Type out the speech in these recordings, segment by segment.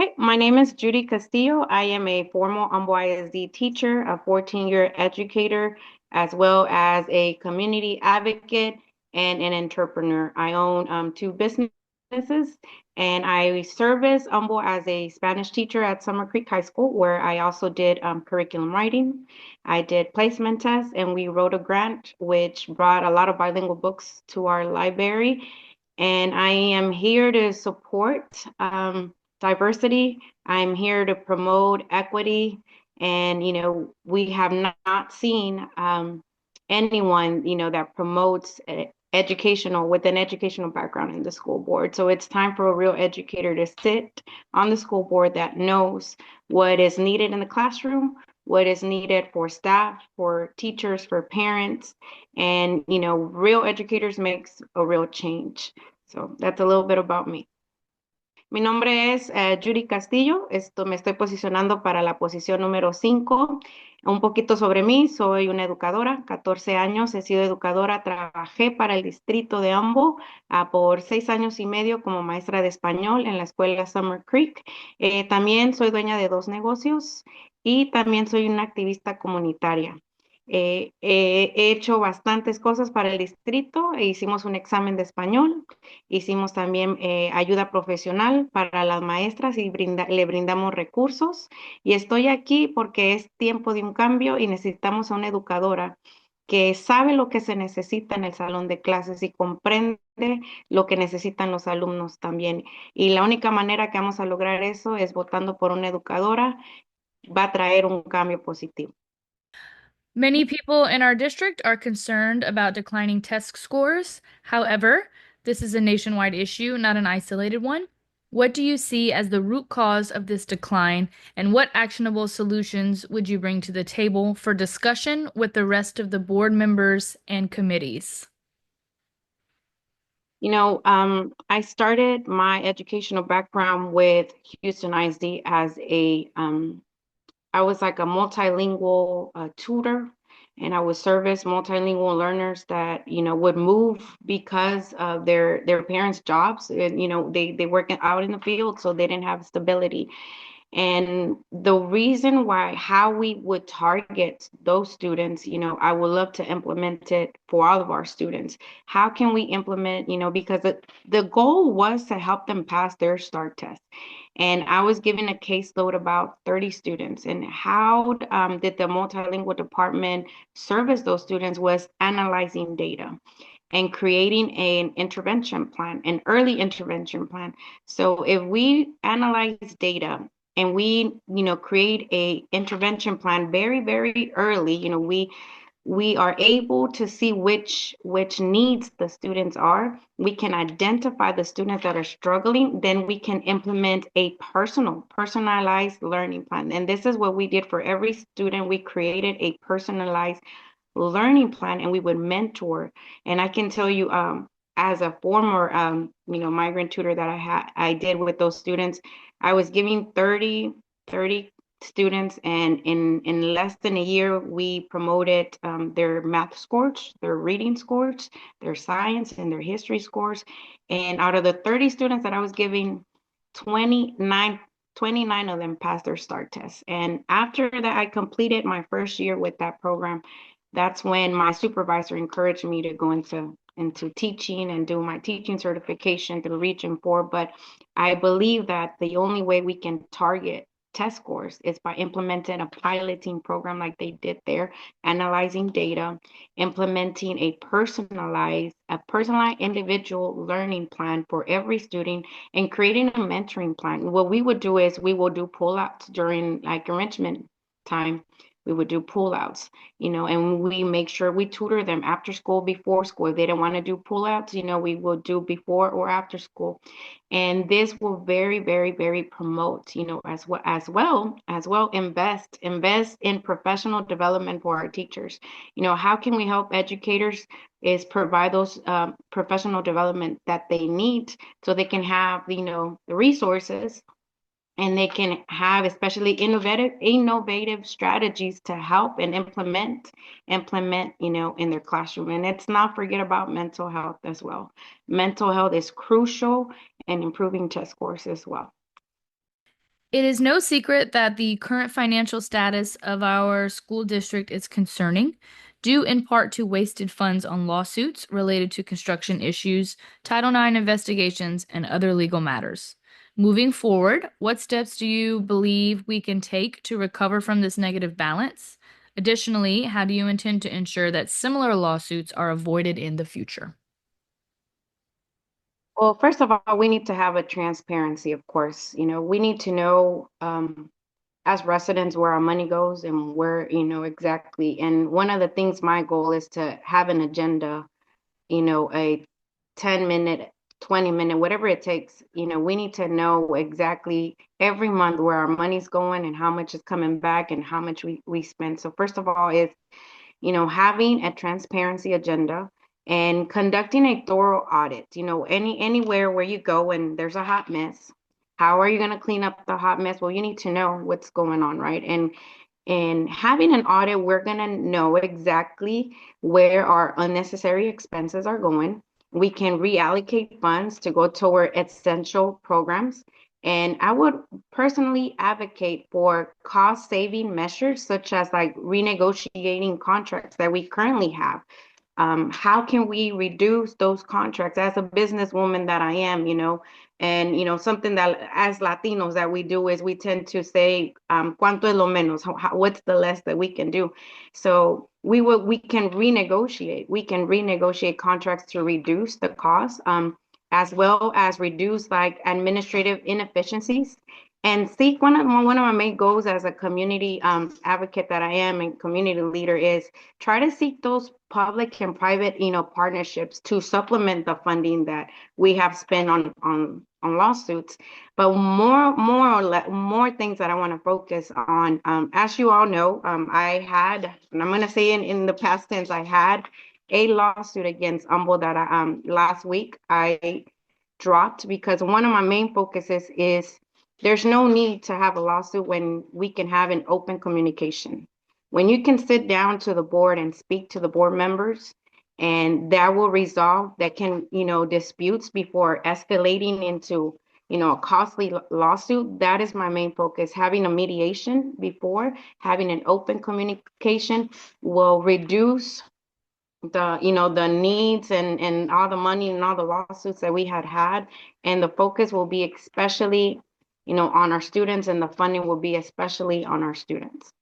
Okay, my name is Judy Castillo. I am a formal Humble ISD teacher, a 14-year educator, as well as a community advocate and an entrepreneur. I own two businesses, and I service Humble as a Spanish teacher at Summer Creek High School, where I also did curriculum writing. I did placement tests, and we wrote a grant, which brought a lot of bilingual books to our library. And I am here to support diversity. I'm here to promote equity. And, we have not seen anyone, that promotes educational with an educational background in the school board. So it's time for a real educator to sit on the school board that knows what is needed in the classroom, what is needed for staff, for teachers, for parents, and, real educators makes a real change. So that's a little bit about me. Mi nombre es Judy Castillo. Me estoy posicionando para la posición número 5. Un poquito sobre mí, soy una educadora, 14 años, he sido educadora, trabajé para el distrito de Ambo por 6 años y medio como maestra de español en la escuela Summer Creek. También soy dueña de 2 negocios y también soy una activista comunitaria. He hecho bastantes cosas para el distrito, hicimos un examen de español. Hicimos también ayuda profesional para las maestras y le brindamos recursos. Y estoy aquí porque es tiempo de un cambio y necesitamos a una educadora que sabe lo que se necesita en el salón de clases y comprende lo que necesitan los alumnos también. Y la única manera que vamos a lograr eso es votando por una educadora. Va a traer un cambio positivo. Many people in our district are concerned about declining test scores. However, this is a nationwide issue, not an isolated one. What do you see as the root cause of this decline, and what actionable solutions would you bring to the table for discussion with the rest of the board members and committees? I started my educational background with Houston ISD as I was like a multilingual tutor, and I would service multilingual learners that would move because of their parents' jobs, and they work out in the field, so they didn't have stability. And the reason why, how we would target those students, I would love to implement it for all of our students. How can we implement, because the goal was to help them pass their START test. And I was given a caseload about 30 students. And how did the multilingual department service those students was analyzing data and creating an intervention plan, an early intervention plan. So if we analyze data and we, create a intervention plan very, very early, we are able to see which needs the students are. We can identify the students that are struggling. Then we can implement a personalized learning plan. And this is what we did for every student. We created a personalized learning plan, and we would mentor. And I can tell you, as a former, migrant tutor that I did with those students, I was giving 30 students, and in less than a year, we promoted their math scores, their reading scores, their science, and their history scores. And out of the 30 students that I was giving, 29 29 of them passed their START test. And after that, I completed my first year with that program. That's when my supervisor encouraged me to go into teaching and do my teaching certification through Region 4. But I believe that the only way we can target test scores is by implementing a piloting program like they did there, analyzing data, implementing a personalized individual learning plan for every student, and creating a mentoring plan. What we would do is we will do pull-outs during like enrichment time. We would do pull-outs, and we make sure we tutor them after school, before school. If they don't want to do pull-outs, we will do before or after school. And this will very, very, very promote, as well invest in professional development for our teachers. How can we help educators is provide those professional development that they need so they can have, the resources, and they can have especially innovative strategies to help and implement, in their classroom. And let's not forget about mental health as well. Mental health is crucial in improving test scores as well. It is no secret that the current financial status of our school district is concerning, due in part to wasted funds on lawsuits related to construction issues, Title IX investigations, and other legal matters. Moving forward, what steps do you believe we can take to recover from this negative balance? Additionally, how do you intend to ensure that similar lawsuits are avoided in the future? Well, first of all, we need to have a transparency, of course. We need to know as residents where our money goes and where, exactly. And one of the things, my goal is to have an agenda, a 10-minute, 20-minute, whatever it takes. We need to know exactly every month where our money's going and how much is coming back and how much we spend. So first of all is, having a transparency agenda and conducting a thorough audit. Anywhere where you go and there's a hot mess, how are you going to clean up the hot mess? Well, you need to know what's going on, right? And having an audit, we're going to know exactly where our unnecessary expenses are going. We can reallocate funds to go toward essential programs. And I would personally advocate for cost saving measures, such as like renegotiating contracts that we currently have. How can we reduce those contracts as a businesswoman that I am, and something that as Latinos that we do is we tend to say, cuánto es lo menos, what's the less that we can do? So we can renegotiate contracts to reduce the cost, as well as reduce like administrative inefficiencies. And seek one of my main goals as a community advocate that I am and community leader is try to seek those public and private, partnerships to supplement the funding that we have spent on lawsuits. But more things that I want to focus on. As you all know, I had, and I'm going to say in the past tense, I had a lawsuit against Humble that last week I dropped because one of my main focuses is there's no need to have a lawsuit when we can have an open communication. When you can sit down to the board and speak to the board members, and that will resolve that can, disputes before escalating into, a costly lawsuit. That is my main focus. Having a mediation before, having an open communication will reduce the needs and all the money and all the lawsuits that we had, and the focus will be especially, on our students, and the funding will be especially on our students.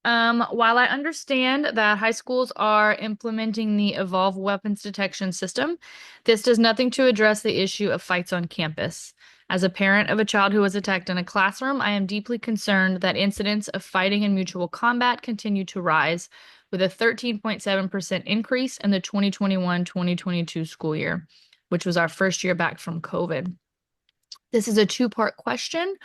While I understand that high schools are implementing the Evolve weapons detection system, this does nothing to address the issue of fights on campus. As a parent of a child who was attacked in a classroom, I am deeply concerned that incidents of fighting and mutual combat continue to rise, with a 13.7% increase in the 2021-2022 school year, which was our first year back from COVID. This is a two-part question.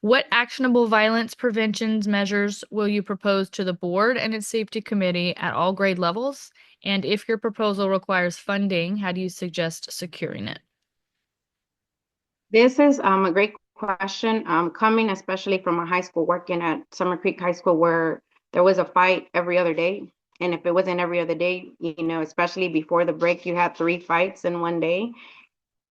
What actionable violence prevention measures will you propose to the board and its safety committee at all grade levels? And if your proposal requires funding, how do you suggest securing it? This is a great question, coming especially from a high school working at Summer Creek High School where there was a fight every other day. And if it wasn't every other day, especially before the break, you had 3 fights in one day.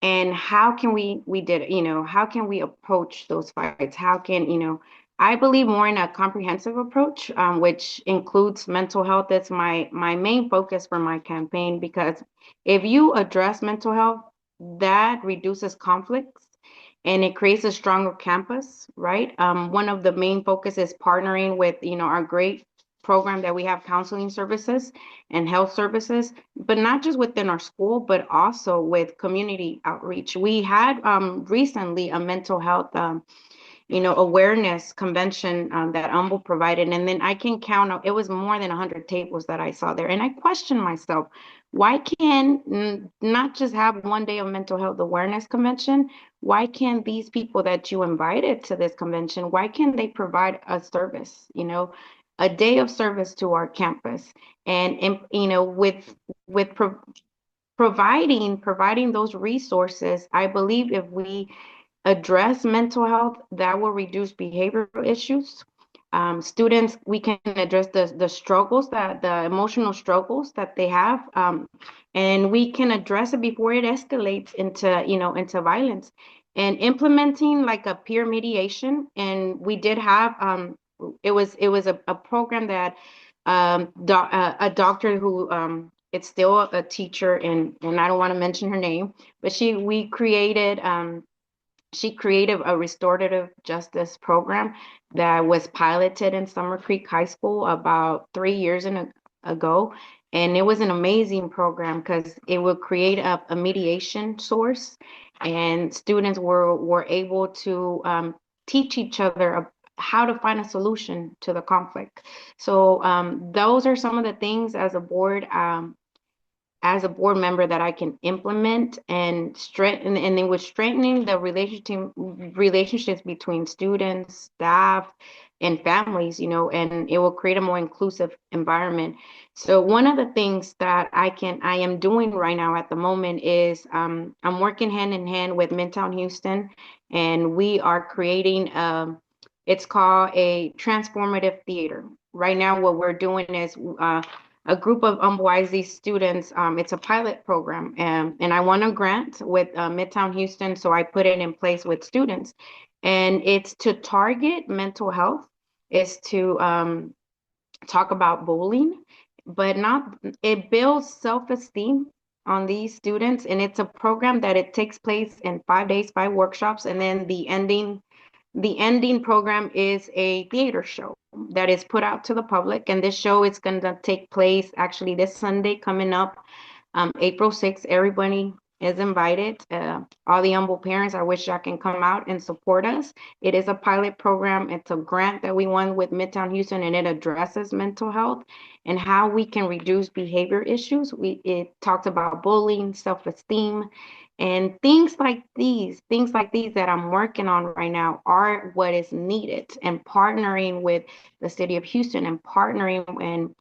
And how can we did it, how can we approach those fights? How can, I believe more in a comprehensive approach, which includes mental health. That's my main focus for my campaign, because if you address mental health, that reduces conflicts and it creates a stronger campus, right? One of the main focus is partnering with, our great program that we have, counseling services and health services, but not just within our school, but also with community outreach. We had recently a mental health awareness convention that Humble provided. And then I can count, it was more than 100 tables that I saw there. And I questioned myself, why can not just have one day of mental health awareness convention? Why can't these people that you invited to this convention, why can't they provide a service, a day of service to our campus? And with providing those resources, I believe if we address mental health, that will reduce behavioral issues. Students, we can address the struggles, the emotional struggles that they have, and we can address it before it escalates into violence. and implementing like a peer mediation. And we did have it was a program that a doctor who it's still a teacher, and I don't want to mention her name, but she created a restorative justice program that was piloted in Summer Creek High School about 3 years ago. And it was an amazing program because it would create a mediation source, and students were able to teach each other how to find a solution to the conflict. So those are some of the things as a board member that I can implement and strengthen, and then with strengthening the relationships between students, staff, and families, and it will create a more inclusive environment. So one of the things that I am doing right now at the moment is I'm working hand in hand with Midtown Houston, and we are creating it's called a transformative theater. Right now, what we're doing is a group of Humble ISD students. It's a pilot program, and I won a grant with Midtown Houston, so I put it in place with students, and it's to target mental health, is to talk about bullying, but not it builds self-esteem on these students, and it's a program that it takes place in 5 days, 5 workshops, and then the ending program is a theater show that is put out to the public. And this show is going to take place actually this Sunday coming up, April 6th. Everybody is invited. All the humble parents, I wish y'all can come out and support us. It is a pilot program. It's a grant that we won with Midtown Houston, and it addresses mental health and how we can reduce behavior issues. It talks about bullying, self-esteem, and things like these that I'm working on right now are what is needed. And partnering with the city of Houston and partnering and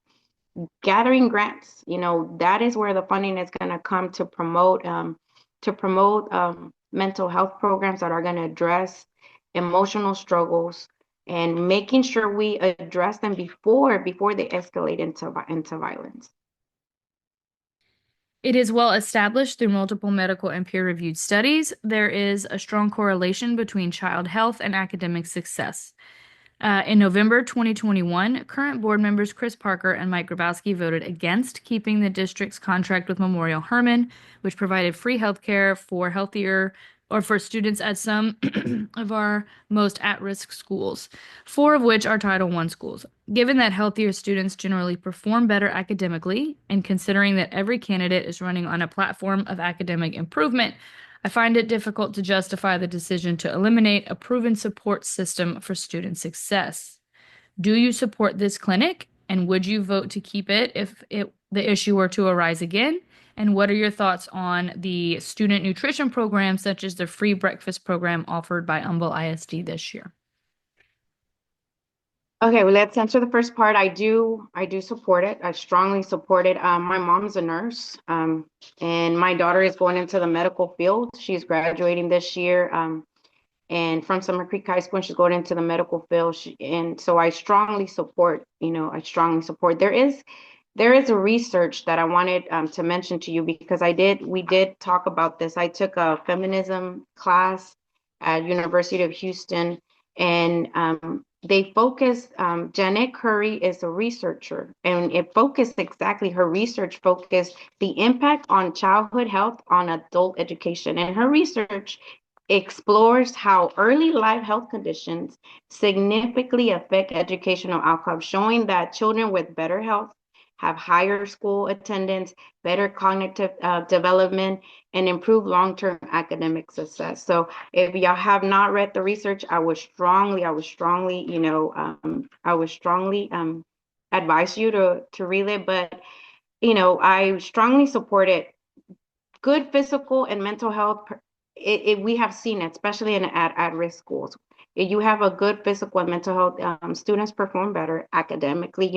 gathering grants, that is where the funding is going to come to promote mental health programs that are going to address emotional struggles, and making sure we address them before they escalate into violence. It is well established through multiple medical and peer-reviewed studies. There is a strong correlation between child health and academic success. In November 2021, current board members Chris Parker and Mike Grabowski voted against keeping the district's contract with Memorial Hermann, which provided free health care for students at some of our most at-risk schools, 4 of which are Title I schools. Given that healthier students generally perform better academically, and considering that every candidate is running on a platform of academic improvement, I find it difficult to justify the decision to eliminate a proven support system for student success. Do you support this clinic, and would you vote to keep it if the issue were to arise again? And what are your thoughts on the student nutrition program, such as the free breakfast program offered by Humble ISD this year? Okay, well, let's answer the first part. I do support it. I strongly support it. My mom's a nurse, and my daughter is going into the medical field. She's graduating this year, and from Summer Creek High School, and she's going into the medical field. And so I strongly support. I strongly support. There is a research that I wanted to mention to you, because we did talk about this. I took a feminism class at University of Houston, and they focused, Janet Curry is a researcher, and her research focused the impact on childhood health on adult education. And her research explores how early life health conditions significantly affect educational outcomes, showing that children with better health have higher school attendance, better cognitive development, and improved long-term academic success. So if y'all have not read the research, I would strongly advise you to read it. But I strongly support it. Good physical and mental health, we have seen it, especially at-risk schools. If you have a good physical and mental health, students perform better academically.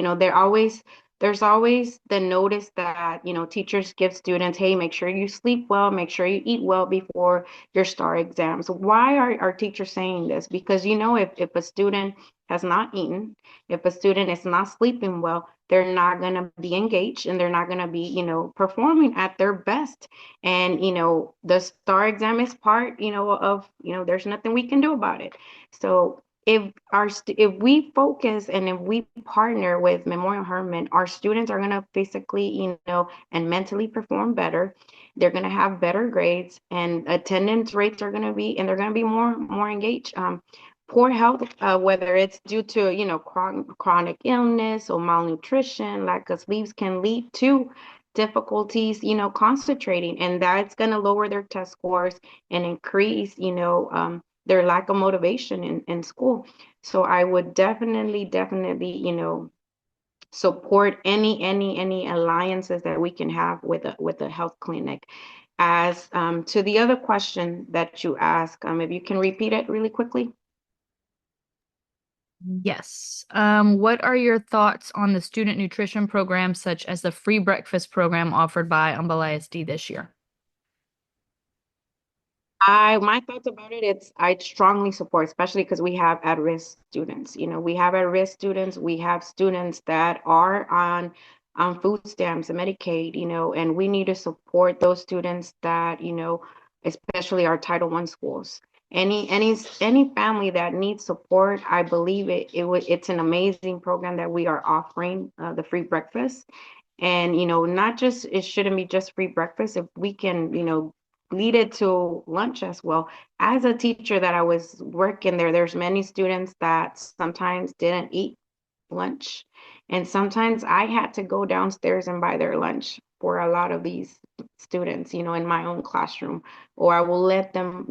They're there's always the notice that, teachers give students, hey, make sure you sleep well, make sure you eat well before your STAR exams. Why are our teachers saying this? Because, if a student has not eaten, if a student is not sleeping well, they're not going to be engaged and they're not going to be, performing at their best. And, the STAR exam is part, of, there's nothing we can do about it. So if we focus and if we partner with Memorial Hermann, our students are going to physically, and mentally perform better. They're going to have better grades, and attendance rates are going to be, and they're going to be more engaged. Poor health, whether it's due to, chronic illness or malnutrition, lack of sleeps, can lead to difficulties, concentrating, and that's going to lower their test scores and increase, their lack of motivation in school. So I would definitely, support any alliances that we can have with a health clinic. As to the other question that you asked, if you can repeat it really quickly. Yes. What are your thoughts on the student nutrition program, such as the free breakfast program offered by Humble ISD this year? My thoughts about it, I strongly support, especially because we have at-risk students. We have at-risk students, we have students that are on food stamps and Medicaid, and we need to support those students that, especially our Title I schools. Any family that needs support, I believe it's an amazing program that we are offering, the free breakfast. And, not just, it shouldn't be just free breakfast. If we can, lead it to lunch as well. As a teacher that I was working there, there's many students that sometimes didn't eat lunch. And sometimes I had to go downstairs and buy their lunch for a lot of these students, in my own classroom. Or I will let them,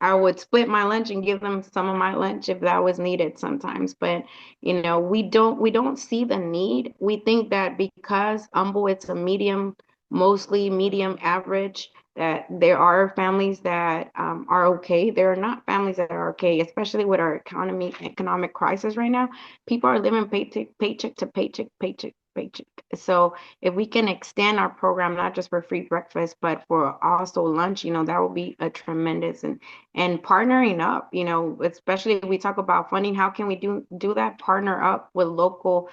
I would split my lunch and give them some of my lunch if that was needed sometimes. But we don't see the need. We think that because Humble it's a medium, mostly medium average, that there are families that are okay. There are not families that are okay, especially with our economic crisis right now. People are living paycheck to paycheck, paycheck, paycheck. So if we can extend our program not just for free breakfast, but for also lunch, that would be a tremendous and partnering up, especially if we talk about funding, how can we do that? Partner up with local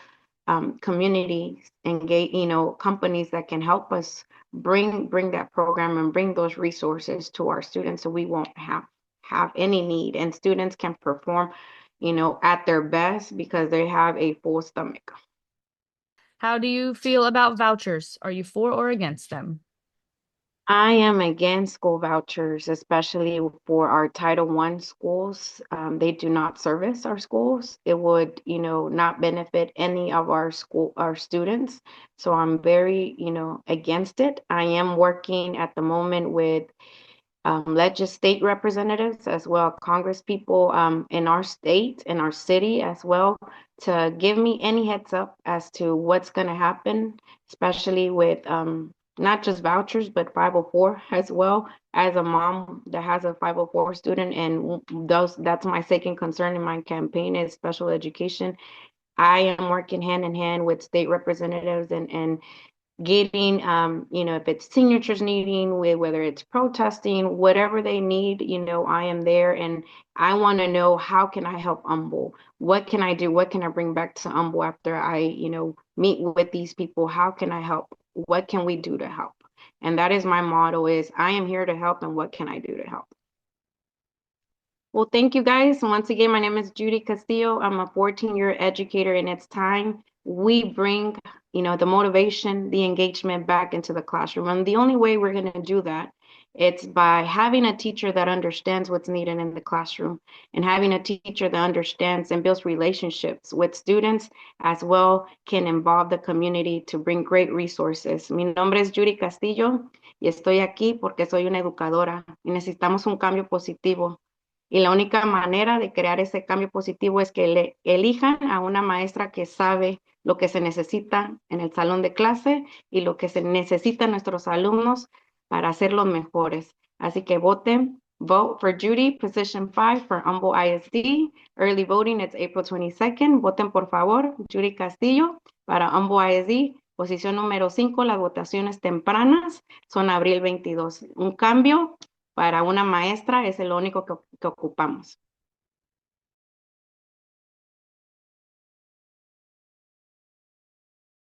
communities, engage, companies that can help us bring that program and bring those resources to our students, so we won't have any need, and students can perform, at their best because they have a full stomach. How do you feel about vouchers? Are you for or against them? I am against school vouchers, especially for our Title I schools. They do not service our schools. It would, not benefit any of our students. So I'm very, against it. I am working at the moment with state representatives as well, Congress people in our state, in our city as well, to give me any heads up as to what's going to happen, especially with not just vouchers, but 504 as well. As a mom that has a 504 student, and that's my second concern in my campaign is special education. I am working hand in hand with state representatives and getting if it's signatures needing, whether it's protesting, whatever they need, I am there, and I want to know, how can I help Humble? What can I do? What can I bring back to Humble after I meet with these people? How can I help? What can we do to help? And that is my motto, is I am here to help, and what can I do to help? Well, thank you guys. Once again, my name is Judy Castillo. I'm a 14-year educator, and it's time we bring, the motivation, the engagement back into the classroom. And the only way we're going to do that, it's by having a teacher that understands what's needed in the classroom, and having a teacher that understands and builds relationships with students, as well can involve the community to bring great resources. Mi nombre es Judy Castillo y estoy aquí porque soy una educadora y necesitamos un cambio positivo. Y la única manera de crear ese cambio positivo es que le elijan a una maestra que sabe lo que se necesita en el salón de clase y lo que se necesita nuestros alumnos para ser los mejores. Así que voten Vote for Judy, position 5 for Humble ISD. Early voting, it's April 22nd. Voten por favor, Judy Castillo para Humble ISD. Posición número 5, las votaciones tempranas son abril 22. Un cambio para una maestra es el único que ocupamos.